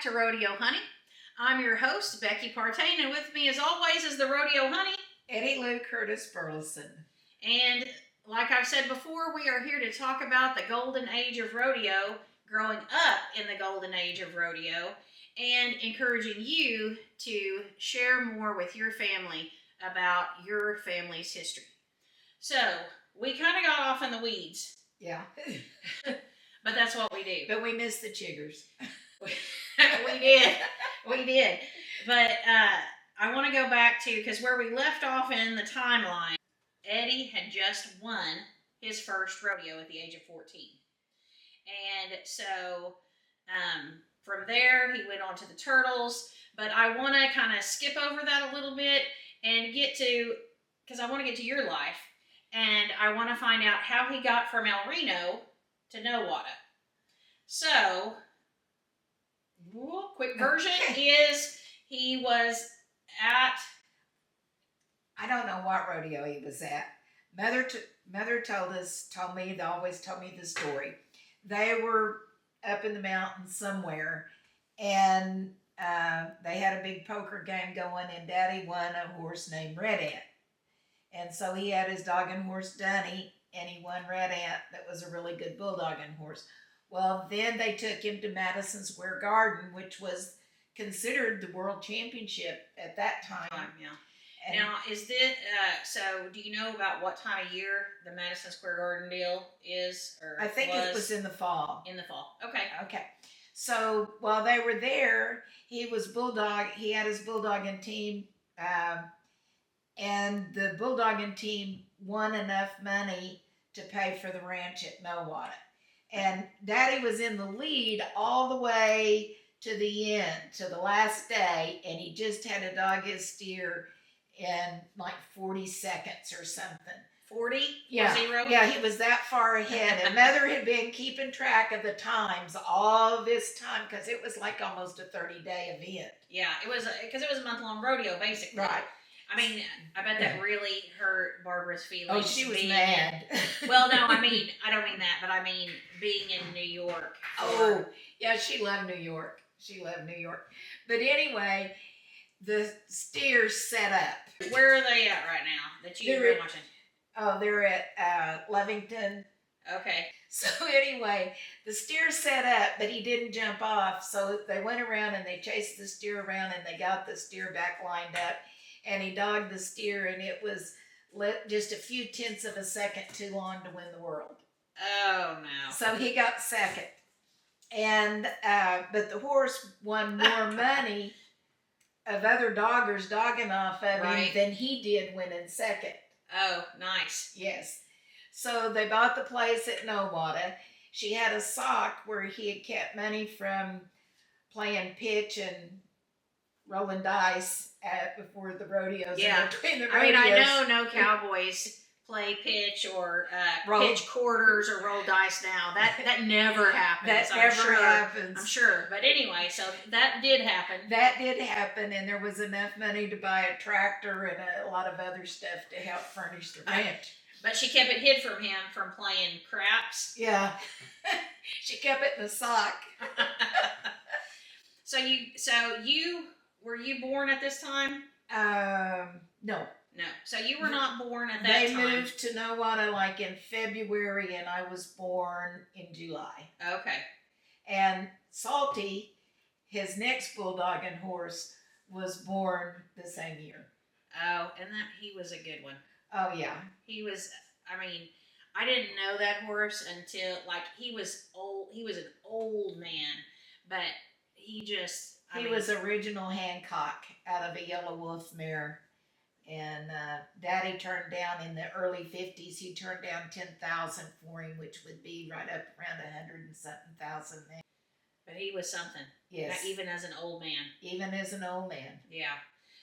to Rodeo Honey. I'm your host, Becky Partain, and with me as always is the Rodeo Honey, Eddie Lou Curtis Burleson. And like I've said before, we are here to talk about the golden age of rodeo, growing up in the golden age of rodeo, and encouraging you to share more with your family about your family's history. So, we kind of got off in the weeds. Yeah. But that's what we do. But we missed the chiggers. we did. We did. But I want to go back to, because where we left off in the timeline, Eddie had just won his first rodeo at the age of 14. And so from there, he went on to the turtles. But I want to kind of skip over that a little bit and get to, because I want to get to your life. And I want to find out how he got from El Reno to Nowata. So, quick version is he was at... I don't know what rodeo he was at. Mother always told me the story. They were up in the mountains somewhere, and they had a big poker game going, and Daddy won a horse named Red Ant. And so he had his dogging horse Dunny, and he won Red Ant. That was a really good bulldogging horse. Well, then they took him to Madison Square Garden, which was considered the world championship at that time. Yeah. And now, is this, so do you know about what time of year the Madison Square Garden deal is? Or I think it was in the fall. In the fall. Okay. Okay. So while they were there, he had his bulldogging team, and the bulldogging team won enough money to pay for the ranch at Nowata. And Daddy was in the lead all the way to the end, to the last day, and he just had to dog his steer in like 40 seconds or something. 40? Yeah. 0? Yeah, he was that far ahead. And Mother had been keeping track of the times all this time, because it was like almost a 30-day event. Yeah, it was, because it was a month-long rodeo, basically. Right. I mean, I bet that really hurt Barbara's feelings. Oh, she was mad. Well, no, I mean, I don't mean that, but I mean being in New York. Oh, yeah, she loved New York. But anyway, the steers set up. Where are they at right now that you've been watching? Oh, they're at Lovington. Okay. So anyway, the steer set up, but he didn't jump off. So they went around and they chased the steer around, and they got the steer back lined up. And he dogged the steer, and it was just a few tenths of a second too long to win the world. Oh, no. So he got second. And but the horse won more money of other doggers dogging off of him than he did winning second. Oh, nice. Yes. So they bought the place at Nowata. She had a sock where he had kept money from playing pitch and rolling dice before the rodeos. Yeah. Between the rodeos. I mean, I know no cowboys play pitch or pitch quarters or roll dice now. That never happens. Happens. I'm sure. But anyway, so that did happen. That did happen, and there was enough money to buy a tractor and a lot of other stuff to help furnish the ranch. But she kept it hid from him from playing craps. Yeah. She kept it in a sock. So were you born at this time? No. No. So you were not born at that time. They moved to Nowata like in February, and I was born in July. Okay. And Salty, his next bulldogging horse, was born the same year. Oh, and he was a good one. Oh, yeah. He was, I mean, I didn't know that horse until, like, he was old. He was an old man, but he just... He was original Hancock out of a Yellow Wolf mare. And Daddy turned down in the early 50s, he turned down $10,000 for him, which would be right up around 100 and something thousand now. But he was something. Yes. Even as an old man. Even as an old man. Yeah.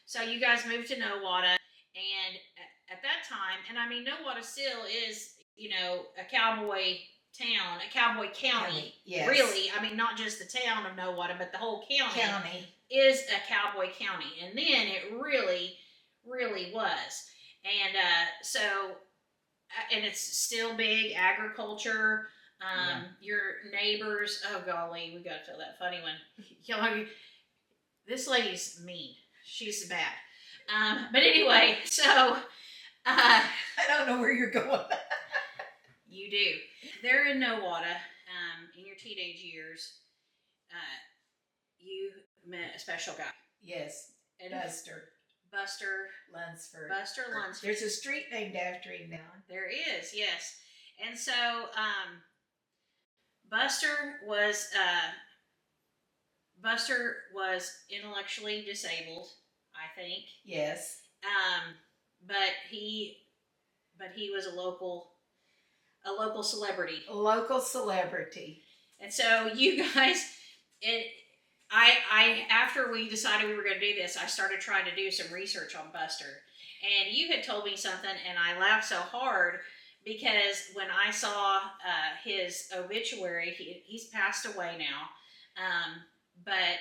So you guys moved to Nowata, and at that time, and I mean, Nowata still is, a cowboy town, a cowboy county. Yes. Really, I mean, not just the town of Nowata, but the whole county is a cowboy county. And then it really was. And and it's still big agriculture. Your neighbors. Oh golly, we got to tell that funny one. You know, this lady's mean. She's bad. But anyway, so I don't know where you're going. you do. They're in Nowata. In your teenage years, you met a special guy. Yes, And Buster Lunsford. Buster Lunsford. There's a street named after him now. There is, yes. And so Buster was intellectually disabled, I think. Yes. But he was a local celebrity. A local celebrity. And so you guys, I after we decided we were going to do this, I started trying to do some research on Buster. And you had told me something, and I laughed so hard because when I saw his obituary, he's passed away now. But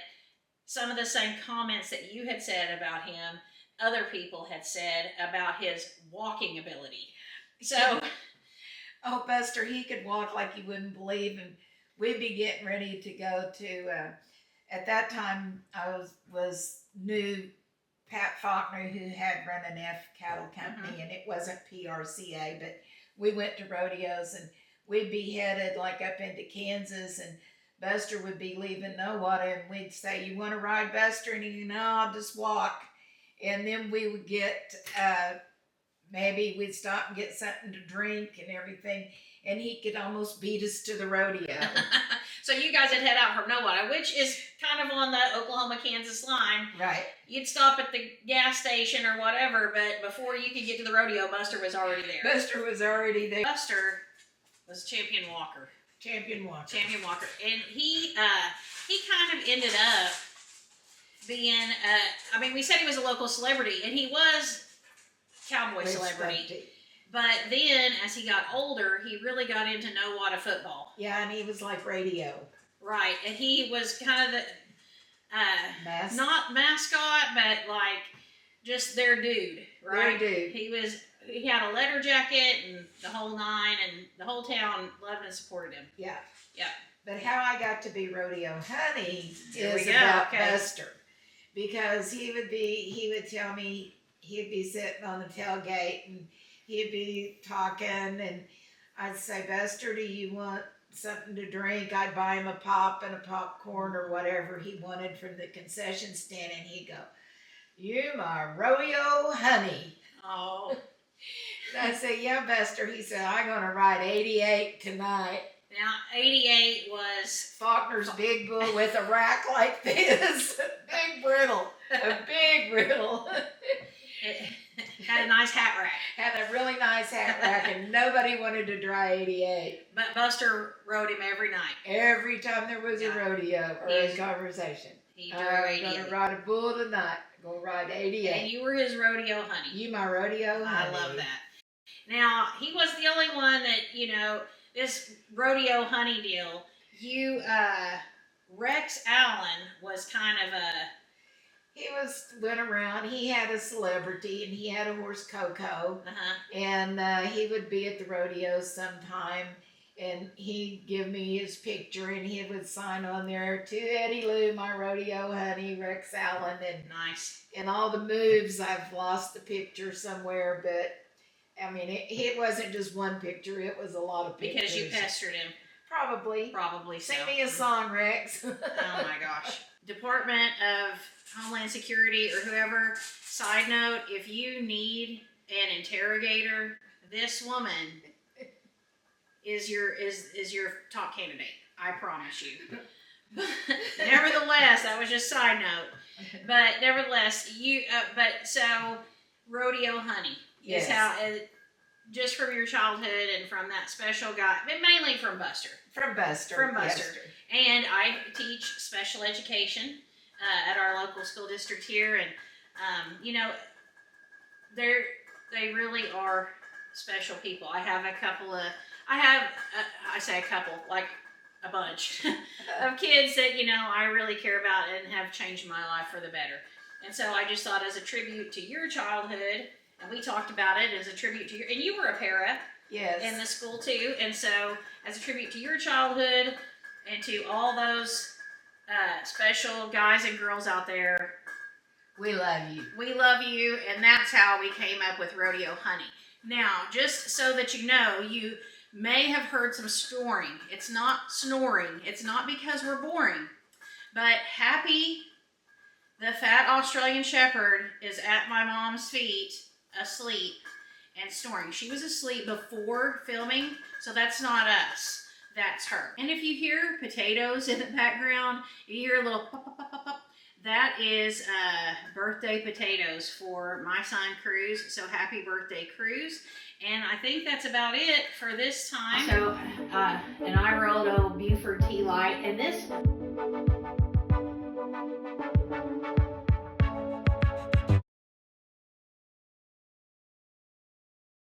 some of the same comments that you had said about him, other people had said about his walking ability. So, oh, Buster, he could walk like you wouldn't believe, and we'd be getting ready to go to. At that time, I was new. Pat Faulkner, who had run an F cattle company, and it wasn't PRCA, but we went to rodeos, and we'd be headed like up into Kansas, and Buster would be leaving Nowata, and we'd say, "You want to ride, Buster?" And he'd, "No, I'll just walk." And then we would get, maybe we'd stop and get something to drink and everything, and he could almost beat us to the rodeo. So you guys would head out from Nowata, which is kind of on the Oklahoma-Kansas line. Right. You'd stop at the gas station or whatever, but before you could get to the rodeo, Buster was already there. Buster was already there. Buster was Champion Walker. Champion Walker. And he kind of ended up being, we said he was a local celebrity, and he was cowboy celebrity. But then, as he got older, he really got into Nowata football. Yeah, and he was like Radio. Right, and he was kind of the, not mascot, but like just their dude, right? Their dude. He had a leather jacket and the whole nine, and the whole town loved and supported him. Yeah. Yeah. But how I got to be Rodeo Honey is about Buster. Because he would tell me, he'd be sitting on the tailgate, and he'd be talking, and I'd say, "Buster, do you want something to drink?" I'd buy him a pop and a popcorn or whatever he wanted from the concession stand, and he'd go, "You my Rodeo Honey." Oh. And I'd say, "Yeah, Buster." He said, "I'm going to ride 88 tonight." Now, 88 was Faulkner's big bull with a rack like this. A big brittle. It had a nice hat rack. Had a really nice hat rack, and nobody wanted to dry 88. But Buster rode him every night. Every time there was a rodeo or a conversation. He drew I'm 88. going to ride a bull tonight. Going to ride 88. And you were his rodeo honey. You my rodeo honey. I love that. Now, he was the only one that, this rodeo honey deal, Rex Allen was kind of he went around, he had a celebrity, and he had a horse, Coco, and he would be at the rodeo sometime, and he'd give me his picture, and he would sign on there, "To Eddie Lou, my rodeo honey, Rex Allen," and nice. And all the moves, I've lost the picture somewhere, but it wasn't just one picture, it was a lot of pictures. Because you pestered him. Probably so. Sing me a song, Rex. Oh my gosh. Department of Homeland Security or whoever, side note, if you need an interrogator, this woman is your top candidate. I promise you. Nevertheless, that was just side note. But nevertheless, so Rodeo Honey is how, just from your childhood and from that special guy, but mainly from Buster. From Buster. And I teach special education at our local school district here, and they really are special people. I have I say a couple, like a bunch of kids that I really care about and have changed my life for the better. And so I just thought, as a tribute to your childhood, and we talked about it as a tribute to and you were a para. Yes. in the school too. And so, as a tribute to your childhood and to all those special guys and girls out there, we love you. We love you, and that's how we came up with Rodeo Honey. Now, just so that you know, you may have heard some snoring. It's not snoring. It's not because we're boring. But Happy, the fat Australian Shepherd, is at my mom's feet, asleep and snoring. She was asleep before filming, so that's not us. That's her. And if you hear potatoes in the background, you hear a little pop, pop, pop, pop, pop. That is birthday potatoes for my son Cruz. So happy birthday, Cruz. And I think that's about it for this time. So, and I rolled old Buford Tea Light, and this